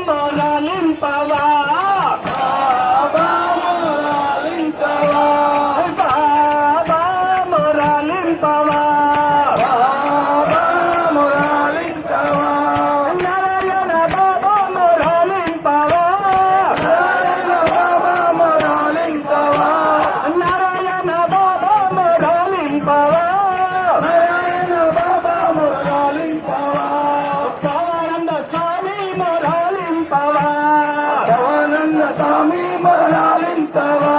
మొరలింపవా బాబా మొరలించవా బాబా మొరలింపవా బాబా మొరలించవా Narayana బాబా మొరలింపవా Narayana బాబా మొరలించవా Narayana బాబా మొరలింపవా Narayana బాబా మొరలించవా పవనంద స్వామి మొరలింపవా Bhavananda స్వామి మొరలించవా